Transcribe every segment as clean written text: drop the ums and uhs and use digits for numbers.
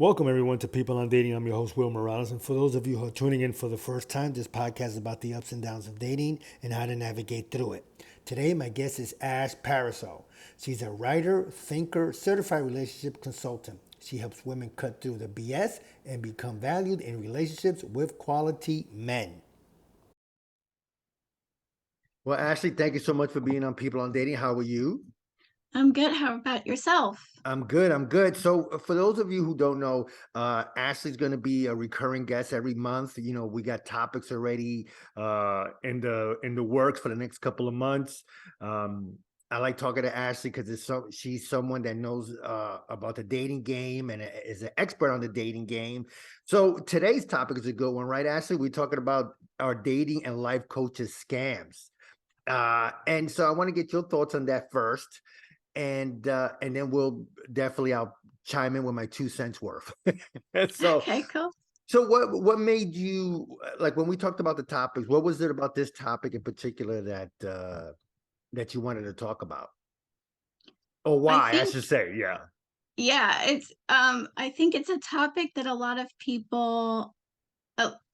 Welcome, everyone, to People on Dating. I'm your host, Will Morales. And for those of you who are tuning in for the first time, this podcast is about the ups and downs of dating and how to navigate through it. Today, my guest is Ash Pariseau. She's a writer, thinker, certified relationship consultant. She helps women cut through the BS and become valued in relationships with quality men. Well, Ashley, thank you so much for being on People on Dating. How are you? I'm good. How about yourself? I'm good. I'm good. So, for those of you who don't know, Ashley's going to be a recurring guest every month. You know, we got topics already in the works for the next couple of months. Um, I like talking to Ashley because she's someone that knows about the dating game and is an expert on the dating game. So today's topic is a good one, right, Ashley? We're talking about our dating and life coaches scams. And so I want to get your thoughts on that first, and then I'll chime in with my 2 cents worth. so Okay, cool. so what made you, like, when we talked about the topics, what was it about this topic in particular that you wanted to talk about? Or I why, I think, should say, yeah. yeah, I think it's a topic that a lot of people,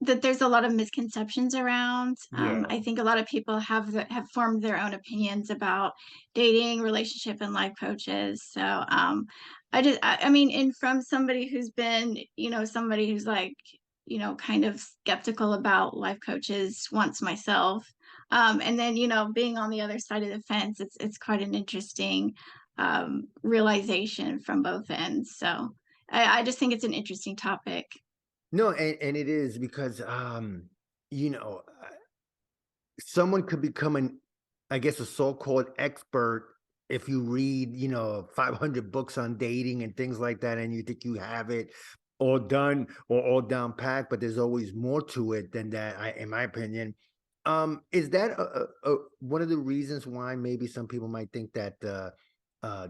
that there's a lot of misconceptions around. Yeah. I think a lot of people have formed their own opinions about dating, relationship, and life coaches. So, I mean, and from somebody who's been, somebody who's like, kind of skeptical about life coaches once myself. And then, being on the other side of the fence, it's quite an interesting realization from both ends. So I just think it's an interesting topic. No, and it is because you know, someone could become I guess, a so-called expert if you read, 500 books on dating and things like that, and you think you have it all done or all down pat, but there's always more to it than that, in my opinion. Is that one of the reasons why maybe some people might think that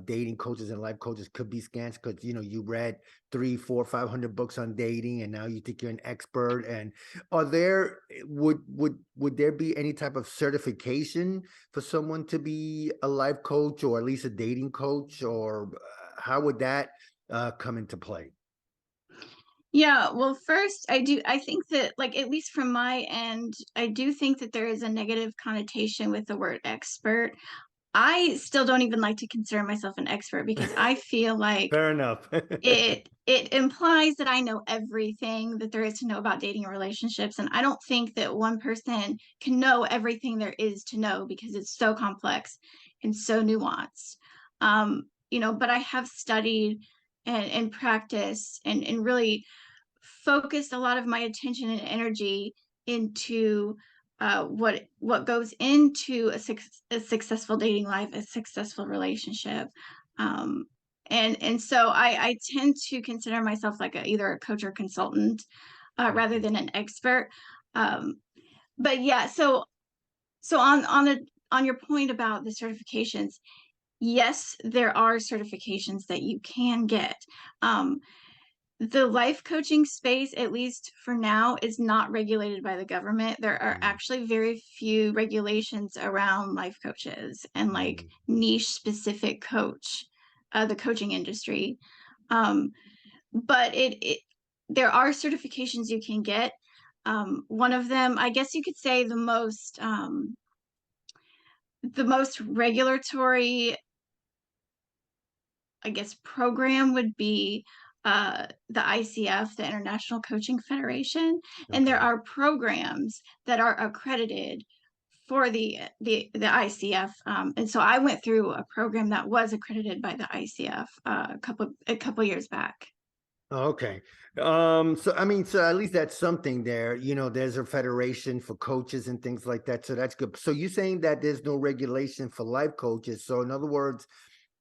dating coaches and life coaches could be scams? Because you read 3, 4, 500 books on dating, and now you think you're an expert. And are there would there be any type of certification for someone to be a life coach or at least a dating coach, or how would that come into play? Yeah, well, first, I think that, like, at least from my end, I do think that there is a negative connotation with the word expert. I still don't even like to consider myself an expert because I feel like Fair enough. it implies that I know everything that there is to know about dating and relationships, and I don't think that one person can know everything there is to know because it's so complex and so nuanced. But I have studied and practiced and really focused a lot of my attention and energy into what goes into a successful dating life, a successful relationship. Um, and so I tend to consider myself like either a coach or consultant rather Mhm. than an expert. Um, but yeah, so on your point about the certifications, yes, there are certifications that you can get. Um, the life coaching space, at least for now, is not regulated by the government. There are Mm, actually very few regulations around life coaches and like mm. niche specific the coaching industry. Um, but there are certifications you can get. One of them, I guess you could say the most regulatory, I guess, program would be the ICF, the International Coaching Federation, and there Okay. are programs that are accredited for the ICF. And so I went through a program that was accredited by the ICF a couple years back. Oh, okay. So I mean, so at least that's something there. There's a federation for coaches and things like that. So that's good. So you're saying that there's no regulation for life coaches. So in other words,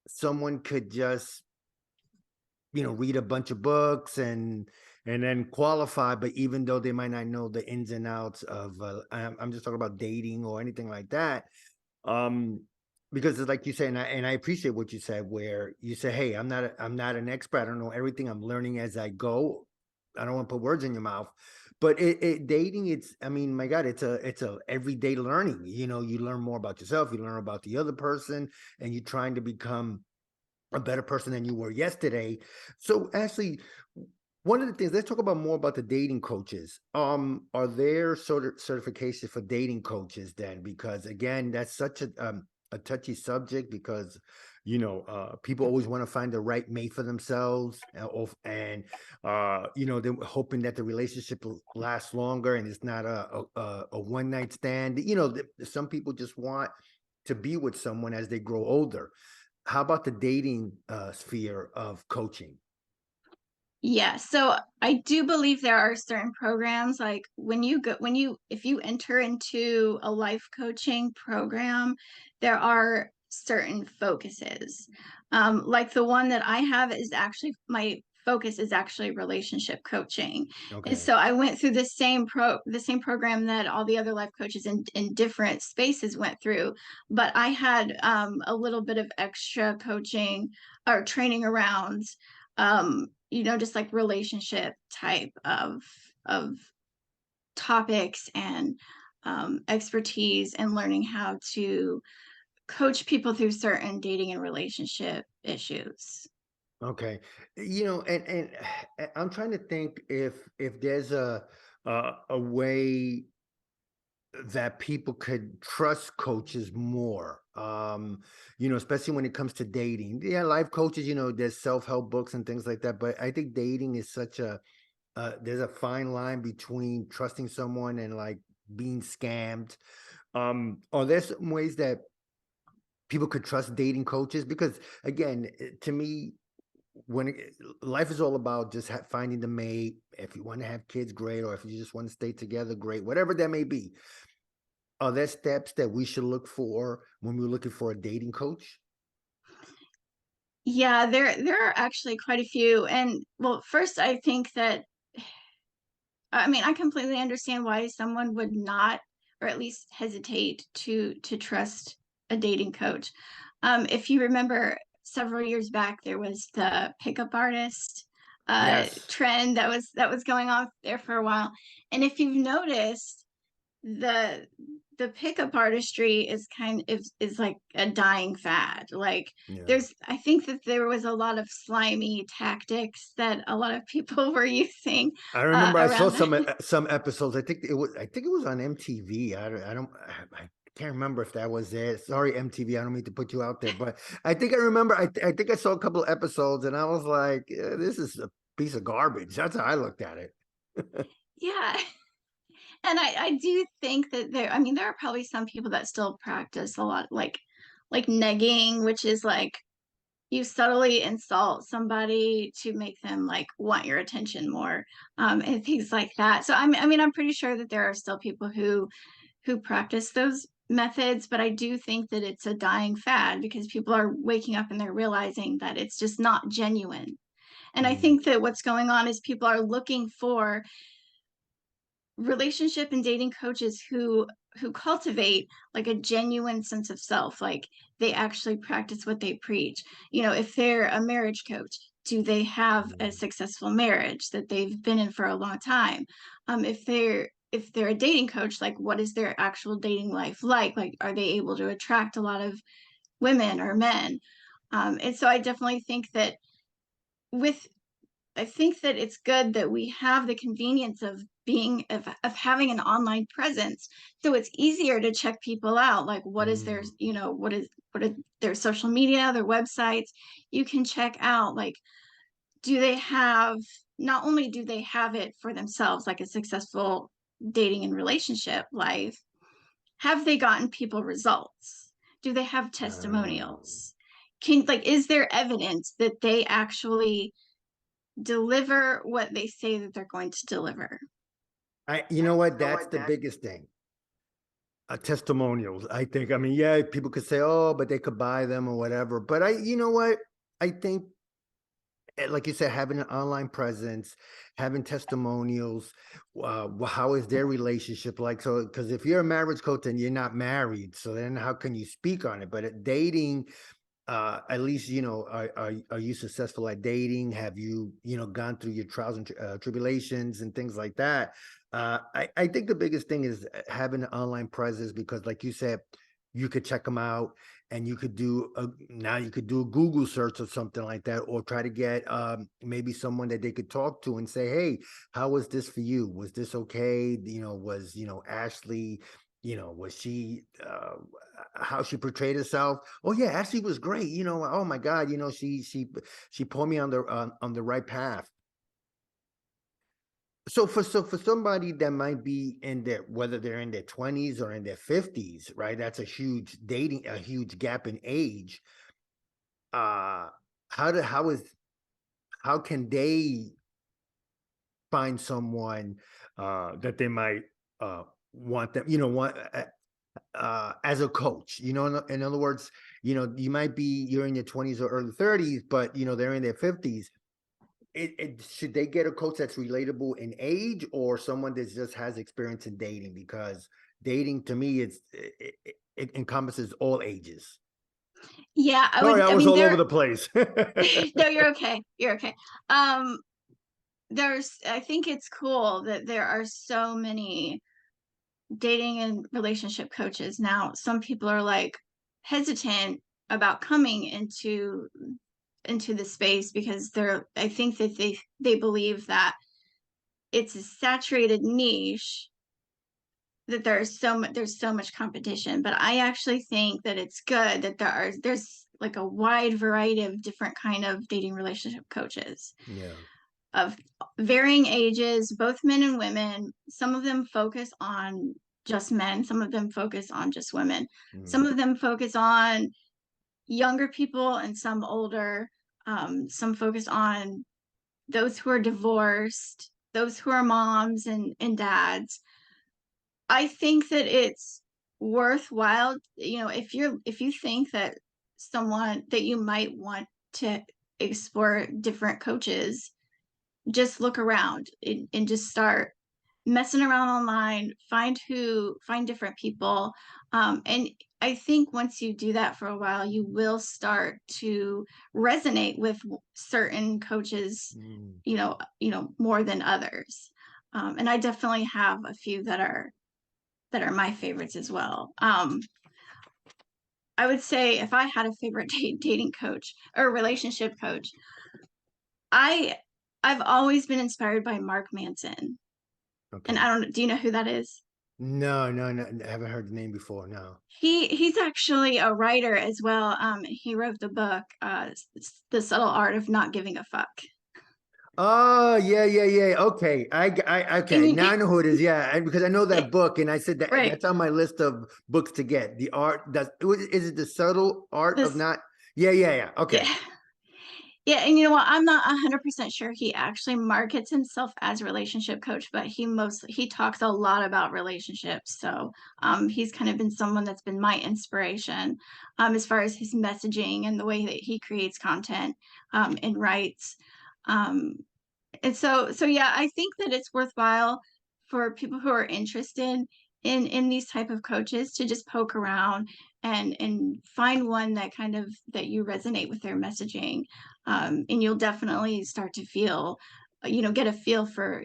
someone could just, read a bunch of books and then qualify, but even though they might not know the ins and outs of I'm just talking about dating or anything like that. Um, because it's like you say, and I appreciate what you said, where you say, "Hey, I'm not an expert. I don't know everything. I'm learning as I go." I don't want to put words in your mouth, but dating, I mean, my God, it's a everyday learning. You learn more about yourself, you learn about the other person, and you're trying to become a better person than you were yesterday. So, Ashley, One of the things, let's talk about more about the dating coaches. Are there sort of certifications for dating coaches then? Because again, that's such a touchy subject because people always want to find the right mate for themselves, and they're hoping that the relationship will last longer and it's not a one night stand. Some people just want to be with someone as they grow older. How about the dating sphere of coaching? Yeah, so I do believe there are certain programs like if you enter into a life coaching program, there are certain focuses. Like the one that I have is actually my focus is actually relationship coaching. And Okay. so I went through the same program that all the other life coaches in different spaces went through, but I had a little bit of extra coaching or training around just like relationship type of topics and expertise and learning how to coach people through certain dating and relationship issues. Okay. And I'm trying to think if there's a way that people could trust coaches more. Especially when it comes to dating. Yeah, life coaches, there's self-help books and things like that, but I think dating is such a there's a fine line between trusting someone and like being scammed. Are there some ways that people could trust dating coaches? Because again, to me, life is all about just finding the mate. If you want to have kids, great, or if you just want to stay together, great, whatever that may be. Are there steps that we should look for when we're looking for a dating coach? Yeah, there are actually quite a few. And well, first I think that I mean, I completely understand why someone would not, or at least hesitate to trust a dating coach. If you remember, several years back, there was the pickup artist Yes. trend that was going on there for a while, and if you've noticed, the the pickup artistry is like a dying fad. Like Yeah. there's I think that there was a lot of slimy tactics that a lot of people were using I remember I saw around some that. some episodes. I think it was on MTV. I can't remember if that was it. Sorry, MTV. I don't mean to put you out there, but I think I remember. I think I saw a couple of episodes, and I was like, "This is a piece of garbage." That's how I looked at it. Yeah. And I do think that I mean, there are probably some people that still practice a lot like negging, which is like you subtly insult somebody to make them like want your attention more, and things like that. So I mean, I'm pretty sure that there are still people who practice those methods, but I do think that it's a dying fad because people are waking up and they're realizing that it's just not genuine. And I Mm, think that what's going on is people are looking for relationship and dating coaches who cultivate like a genuine sense of self, like they actually practice what they preach. If they're a marriage coach, do they have a mm, successful marriage that they've been in for a long time? If they're a dating coach, like what is their actual dating life like are they able to attract a lot of women or men? And so with I think that it's good that we have the convenience of having an online presence. So it's easier to check people out. Like what is their, mm, what is their social media, their websites. You can check out like, do they have not only do they have it for themselves, like a successful dating and relationship life, have they gotten people results? Do they have um, testimonials? Is there evidence that they actually deliver what they say that they're going to deliver? you know what? That's the biggest thing. Testimonials. I think. I mean, yeah, people could say, "Oh, but they could buy them or whatever." But you know what? I think like you said, having an online presence, having testimonials, how is their relationship like? So, because if you're a marriage coach and you're not married, so then how can you speak on it? But at dating, at least are you successful at dating? Have you gone through your trials and tribulations and things like that? I think the biggest thing is having an online presence because, like you said, you could check them out, and you could do now you could do a Google search or something like that, or try to get maybe someone that they could talk to and say, hey, how was this for you? Was this okay? Was Ashley, was she how she portrayed herself? Oh yeah, Ashley was great. Oh my God, she put me on the right path. So for somebody that might be in their, whether they're in their 20s or in their 50s, right? That's a huge gap in age. Uh how do how can they find someone that they might want them, want as a coach, in other words, you're in your 20s or early 30s, but they're in their 50s. Should they get a coach that's relatable in age, or someone that just has experience in dating? Because dating, to me, it encompasses all ages. Yeah, Sorry, I I was mean, all over the place. no, you're okay. You're okay. Um, I think it's cool that there are so many dating and relationship coaches now. Some people are like hesitant about coming into the space because I think that they believe that it's a saturated niche, that there's so much competition. But I actually think that it's good that there's like a wide variety of different kind of dating relationship coaches Yeah. of varying ages, both men and women. Some of them focus on just men, some of them focus on just women, Mm. some of them focus on younger people, and some older. Some focus on those who are divorced, those who are moms and dads. I think that it's worthwhile, if you think that someone that you might want to explore different coaches, just look around and just start messing around online, find different people. And I think once you do that for a while, you will start to resonate with certain coaches, Mm. more than others. And I definitely have a few that are my favorites as well. I would say if I had a favorite dating coach or relationship coach, I I've always been inspired by Mark Manson. And Okay. I don't, do you know who that is? No, no, no, I haven't heard the name before. No. He's actually a writer as well. He wrote the book, The Subtle Art of Not Giving a Fuck. Oh, yeah, yeah, yeah. Okay. And Okay. Now I know who it is. Yeah. And because I know yeah, that book, and I said that right. that's on my list of books to get. Is it the subtle art of This, not? Yeah, yeah, yeah. Okay. yeah. Yeah, and you know what? I'm not 100% sure he actually markets himself as a relationship coach, but he talks a lot about relationships. So he's kind of been someone that's been my inspiration, as far as his messaging and the way that he creates content, and writes. Um, and so yeah, I think that it's worthwhile for people who are interested in these type of coaches to just poke around and find one that you resonate with their messaging. And you'll definitely start to feel, get a feel for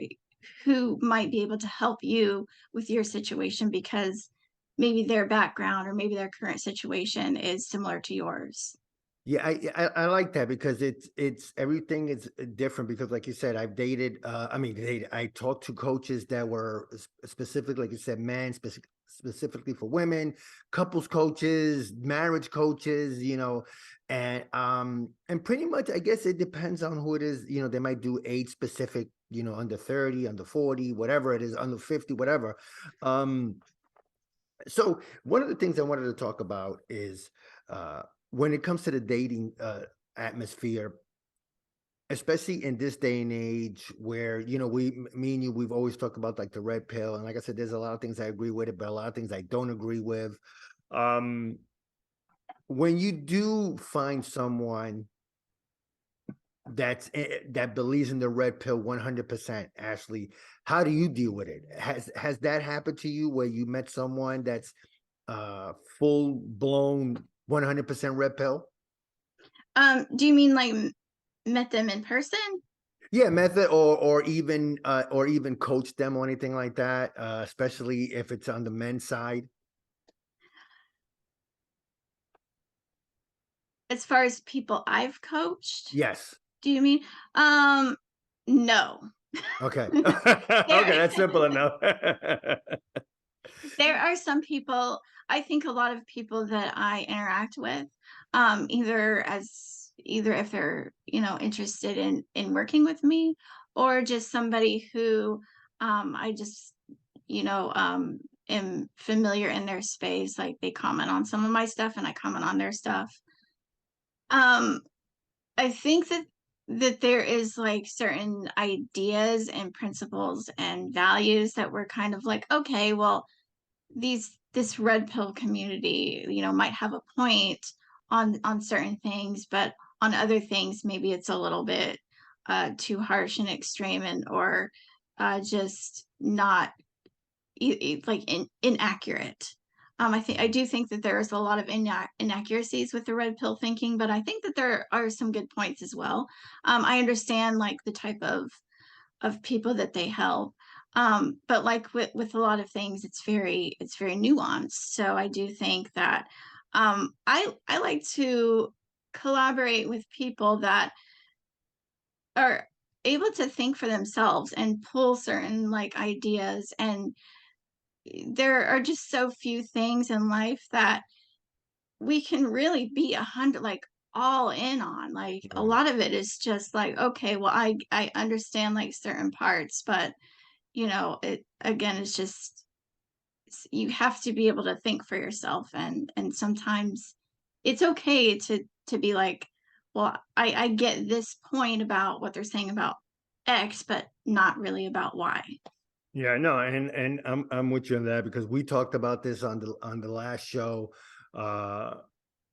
who might be able to help you with your situation, because maybe their background or maybe their current situation is similar to yours. Yeah, I like that, because it's everything is different, because like you said, I've dated I talked to coaches that were specific, like you said, specifically for women, couples coaches, marriage coaches, and pretty much I guess it depends on who it is. They might do age specific, under 30, under 40, whatever it is, under 50, whatever. Um so one of the things I wanted to talk about is when it comes to the dating atmosphere, especially in this day and age where, me and you, we've always talked about like the red pill. And like I said, there's a lot of things I agree with it, but a lot of things I don't agree with. Um, when you do find someone that believes in the red pill 100%, Ashley, how do you deal with it? Has that happened to you, where you met someone that's full blown 100% red pill? Do you mean like met them in person? Yeah, method, or even coach them or anything like that, especially if it's on the men's side. As far as people I've coached, Yes. do you mean? Um, no. Okay. There Okay, that's simple enough. there are some people, I think a lot of people that I interact with, either if they're, interested in working with me, or just somebody who, I just, am familiar in their space, like, they comment on some of my stuff and I comment on their stuff. Um, I think that there is, like, certain ideas and principles and values that we're kind of like, "Okay, well, this red pill community, might have a point on certain things, but on other things, maybe it's a little bit too harsh and extreme, and or just not inaccurate. I Mhm. do think that there is a lot of inaccuracies with the red pill thinking, but I think that there are some good points as well. I understand, like, the type of people that they help. But like with a lot of things, it's very nuanced. So I do think that I like to collaborate with people that are able to think for themselves and pull certain, like, ideas. And there are just so few things in life that we can really be 100, like, all in on. Like, a Right. lot of it is just like, okay, well, I understand, like, certain parts, but it again, it's just, you have to be able to think for yourself, and sometimes it's okay to be like, well, I get this point about what they're saying about X, but not really about Y. Yeah, no, and I'm with you on that because we talked about this on the last show. Uh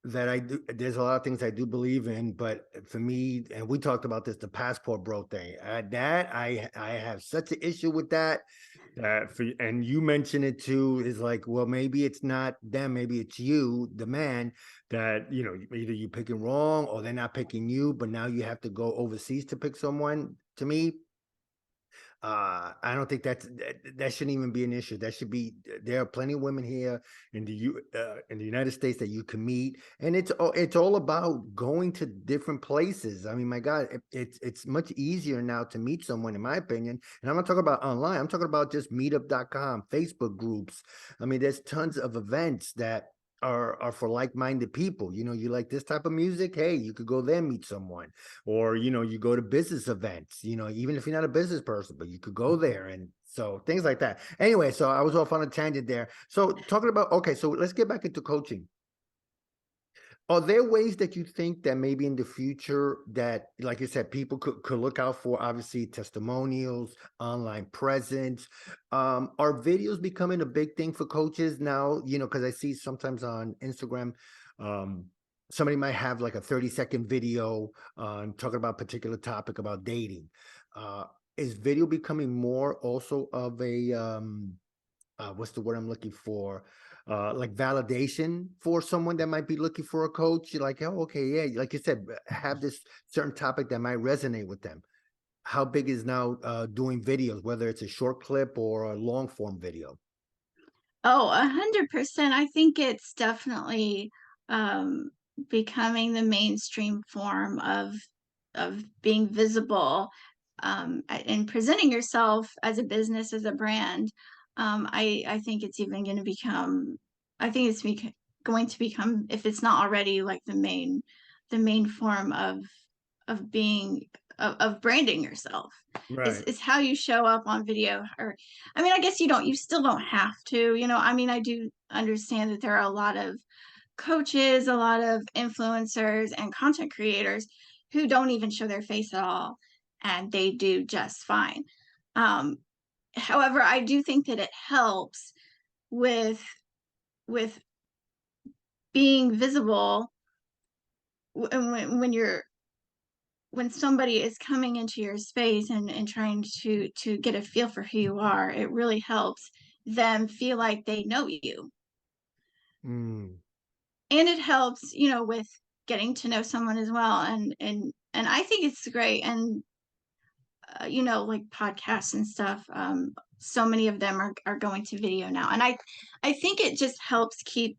that I do, there's a lot of things I do believe in, but for me, and we talked about this, the passport bro thing. That I have such an issue with that. That for and you mentioned it too, is like, well, maybe it's not them, maybe it's you, the man, that either you picking wrong or they're not picking you, but now you have to go overseas to pick someone. To me, I don't think that shouldn't even be an issue. That should be there are plenty of women here in the United States that you can meet, and it's all about going to different places. I mean, my God, it's much easier now to meet someone, in my opinion. And I'm not talking about online. I'm talking about just meetup.com, Facebook groups. I mean, there's tons of events that are for like-minded people. You like this type of music, hey, you could go there, meet someone. Or you go to business events, even if you're not a business person, but you could go there, and so things like that. Anyway, so I was off on a tangent there. So talking about, okay, so let's get back into coaching. Are there ways that you think that maybe in the future that, like you said, people could look out for? Obviously, testimonials, online presence. Are videos becoming a big thing for coaches now? Because I see sometimes on Instagram, um, somebody might have like a 30-second video talking about a particular topic about dating. Uh, is video becoming more also of a what's the word I'm looking for? Like validation for someone that might be looking for a coach. You're like, oh, okay, yeah, like you said, have this certain topic that might resonate with them. How big is now doing videos, whether it's a short clip or a long form video? Oh, 100%. I think it's definitely um, becoming the mainstream form of being visible, and presenting yourself as a business, as a brand. I think it's even going to become. I think going to become, if it's not already, like, the main form of being of branding yourself Right. is how you show up on video. Or, I mean, I guess you still don't have to, I mean, I do understand that there are a lot of coaches, a lot of influencers and content creators who don't even show their face at all, and they do just fine. um However, I do think that it helps with with being visible, and when somebody is coming into your space and trying to get a feel for who you are, it really helps them feel like they know you. Mm, And it helps, with getting to know someone as well. And I think it's great. And like podcasts and stuff, so many of them are going to video now. And I think it just helps keep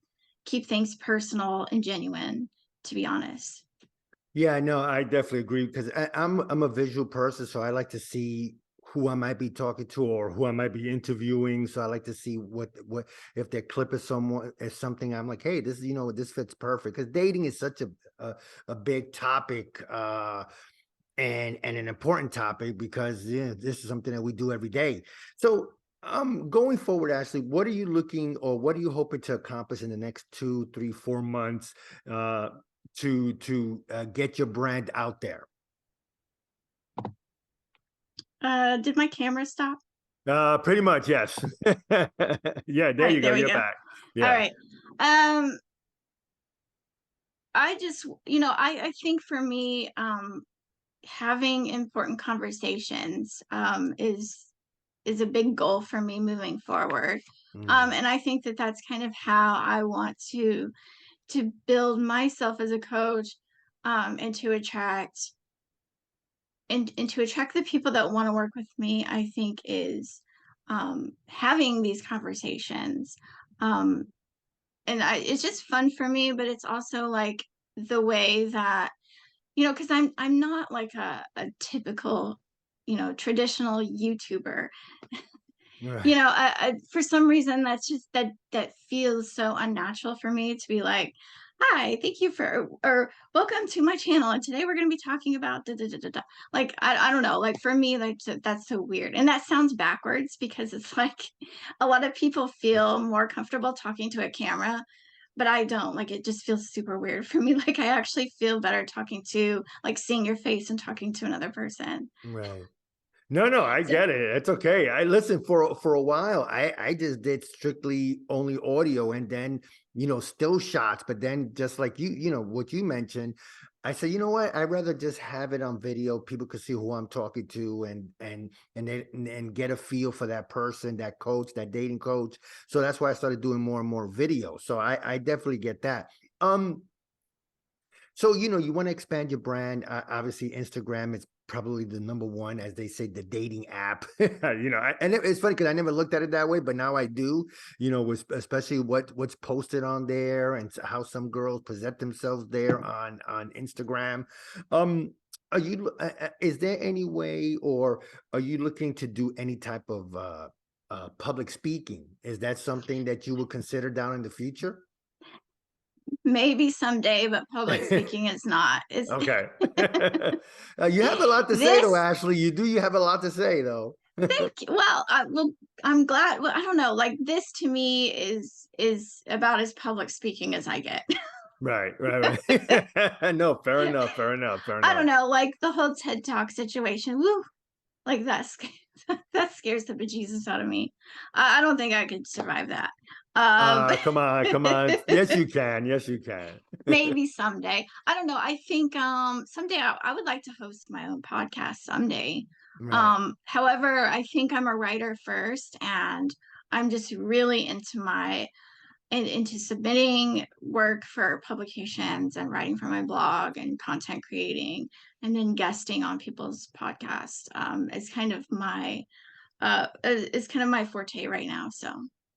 things personal and genuine to be honest. Yeah, no, I definitely agree because I'm a visual person, so I like to see who I might be talking to or who I might be interviewing. So I like to see what if their clip is someone is something I'm like, hey, this this fits perfect because dating is such a big topic and an important topic because this is something that we do every day. So going forward, Ashley, what are you looking or what are you hoping to accomplish in the next 2, 3, 4 months uh, to get your brand out there? Did my camera stop? Pretty much, yes. Yeah, All there right, you go. there we You're go. back. All Yeah. right. I just, I think for me, having important conversations is a big goal for me moving forward. Mm, And I think that that's kind of how I want to build myself as a coach, and to attract and to attract the people that want to work with me. I think is having these conversations. Um, and it's just fun for me, but it's also like the way that, because I'm not like a typical, traditional YouTuber. right. For some reason that's just that feels so unnatural for me to be like, hi, thank you for or welcome to my channel, and today we're going to be talking about da, da, da, da, da. Like I don't know, like for me that's so weird, and that sounds backwards because it's like a lot of people feel more comfortable talking to a camera, but I don't. Like it just feels super weird for me. Like I actually feel better talking to, like, seeing your face and talking to another person. Right. No, no, I So get it. It's okay. I listen for a while. I just did strictly only audio and then, still shots, but then just like what you mentioned, I said, you know what? I'd rather just have it on video. People could see who I'm talking to and get a feel for that person, that coach, that dating coach. So that's why I started doing more and more video. So I definitely get that. Um so, you want to expand your brand. Obviously, Instagram is probably the number one, as they say, the dating app. And it's funny because I never looked at it that way, but now I do. Especially what's posted on there and how some girls present themselves there on Instagram. Are you? Is there any way, or are you looking to do any type of public speaking? Is that something that you will consider down in the future? maybe someday, but public speaking is not. Is Okay. You have a lot to say, though, this Ashley. You have a lot to say, though. well, I'm glad. Well, I don't know. Like this to me is about as public speaking as I get. Right, right, right. No, fair enough, fair enough, fair I don't enough. know, like the whole TED Talk situation. Woo, like that scares the bejesus out of me. I don't think I could survive that. But Come on, come on. Yes, you can. Yes, you can. maybe someday. I don't know. I think someday I would like to host my own podcast someday. Right, However, I think I'm a writer first, and I'm just really into submitting work for publications and writing for my blog and content creating, and then guesting on people's podcasts. Is kind of my forte right now. So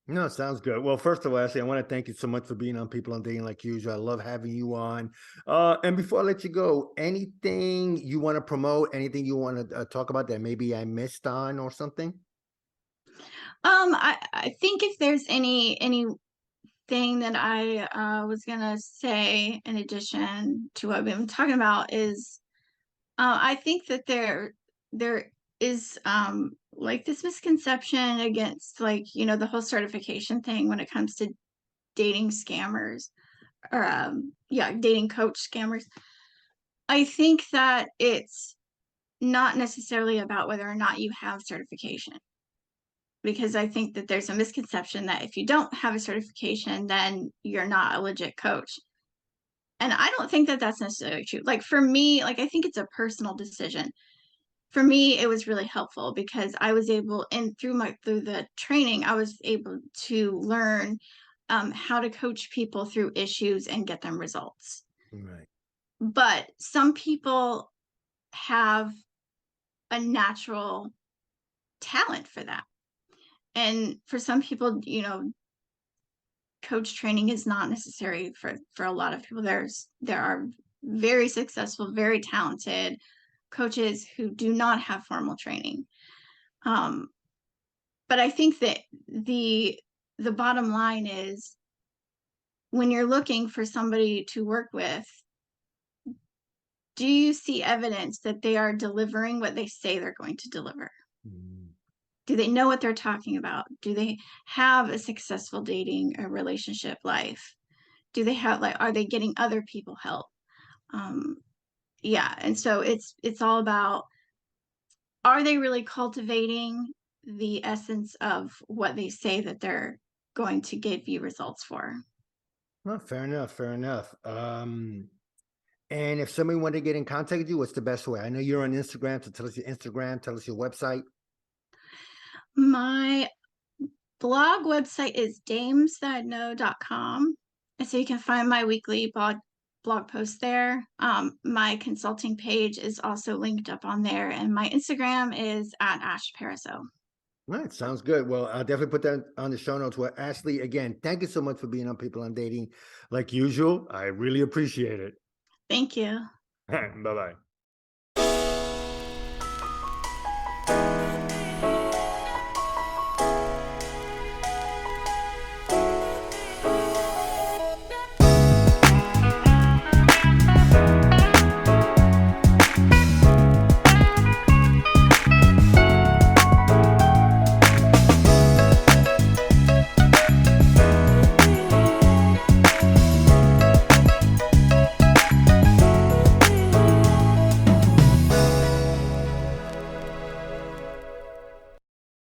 no, sounds good. Well, first of all, Ashley, I want to thank you so much for being on People on Dating Like Usual. I love having you on. And before I let you go, anything you want to promote, anything you want to talk about that maybe I missed on or something? I think if there's anything that I was gonna say in addition to what we've been talking about is, I think that there is, like, this misconception against, like, the whole certification thing when it comes to dating scammers, or yeah, dating coach scammers. I think that it's not necessarily about whether or not you have certification, because I think that there's a misconception that if you don't have a certification, then you're not a legit coach. And I don't think that that's necessarily true. Like for me, like I think it's a personal decision. For me, it was really helpful because I was able, and through the training, I was able to learn how to coach people through issues and get them results. Right. But some people have a natural talent for that. And for some people, coach training is not necessary for a lot of people. There are very successful, very talented coaches who do not have formal training. Um, but I think that the bottom line is when you're looking for somebody to work with, do you see evidence that they are delivering what they say they're going to deliver? Mm. Do they know what they're talking about? Do they have a successful dating or relationship life? Do they have like are they getting other people help? Um, yeah, and so it's all about are they really cultivating the essence of what they say that they're going to give you results for? Well, fair enough. Fair enough. And if somebody wanted to get in contact with you, what's the best way? I know you're on Instagram, so tell us your Instagram, tell us your website. My blog website is damesthatknow.com. And so you can find my weekly blog post there. My consulting page is also linked up on there, and my Instagram is at Ash Pariseau. All right, sounds good. Well, I'll definitely put that on the show notes. Well, Ashley, again, thank you so much for being on People on Dating. Like usual, I really appreciate it. Thank you. Bye bye.